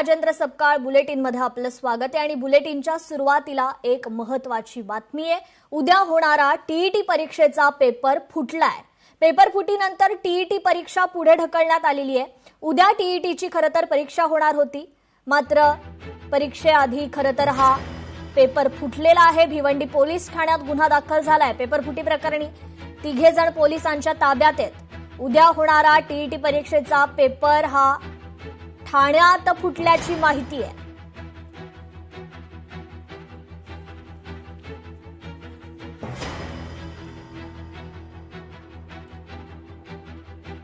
Rajendra Sapkal bulletin मध्ये आपलं स्वागत आहे आणि बुलेटिनच्या सुरुवातीला एक महत्त्वाची बातमी आहे। उद्या होणारा टीईटी परीक्षेचा पेपर फुटलाय। पेपर फुटीनंतर टीईटी परीक्षा पुढे ढकलण्यात आलेली आहे। उद्या टीईटीची खरतर परीक्षा होणार होती, मात्र परीक्षेआधी खरतर हा पेपर फुटलेला आहे। भिवंडी पोलीस ठाण्यात गुन्हा दाखल झालाय। पेपर फुटी प्रकरणी 3 जण पोलिसांच्या ताब्यात आहेत। उद्या होणारा टीईटी परीक्षेचा पेपर हा ठाण्यात फुटल्याची माहिती आहे।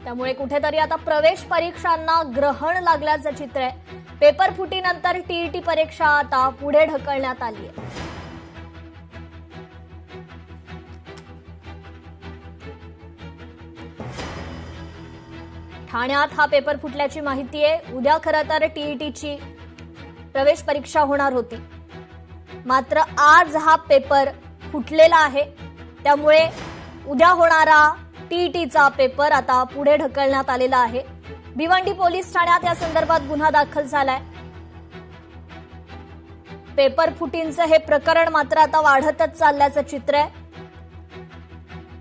त्यामुळे कुठेतरी आता प्रवेश परीक्षांना ग्रहण लागल्याचं चित्र आहे। पेपर फुटीनंतर टीईटी परीक्षा आता पुढे ढकलण्यात आली आहे। ठाण्यात हा पेपर फुटल्याची माहिती आहे। उद्या खरं तर टीईटीची प्रवेश परीक्षा होणार होती, मात्र आज हा पेपर फुटलेला आहे। त्यामुळे उद्या होणारा टीईटीचा पेपर आता पुढे ढकलण्यात आलेला आहे। भिवंडी पोलीस ठाण्यात या संदर्भात गुन्हा दाखल झालाय। पेपर फुटींचं हे प्रकरण मात्र आता वाढतच चालल्याचं चित्र आहे।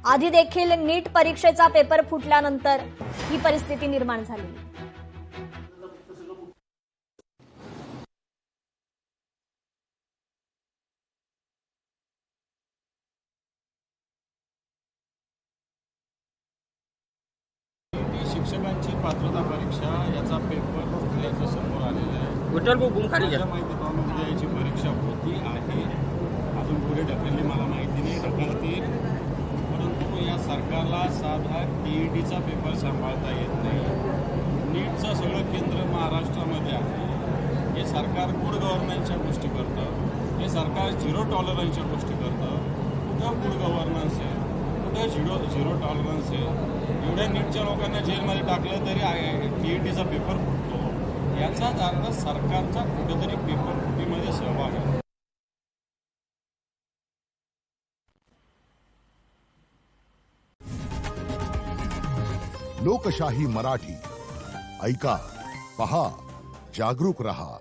आधी देखील नीट परीक्षेचा पेपर फुटल्यानंतर ही परिस्थिती निर्माण झाली। शिक्षकांची पात्रता परीक्षा याचा पेपर फुटल्याचं समोर आलेलं आहे। माझ्या माहितीप्रमाणे उद्या याची परीक्षा होती आहे, अजून पुढे ढकलली मला माहिती नाही, ढकलतील। परंतु या सरकारला साधा टीईटीचा पेपर सांभाळता येत नाही। नीटचं सगळं केंद्र महाराष्ट्रामध्ये आहे। हे सरकार गुड गव्हर्नन्सच्या गोष्टी करतं, हे सरकार झिरो टॉलरन्सच्या गोष्टी करतं। कुठं गुड गव्हर्नन्स आहे, कुठं झिरो टॉलरन्स आहे। एवढ्या नीटच्या लोकांना जेलमध्ये टाकलं तरी टीईटीचा पेपर फुटतो। याचाच अर्थ सरकारचा कुठेतरी पेपर फुटीमध्ये सहभाग आहे। लोकशाही मराठी ऐका, पहा, जागरूक रहा।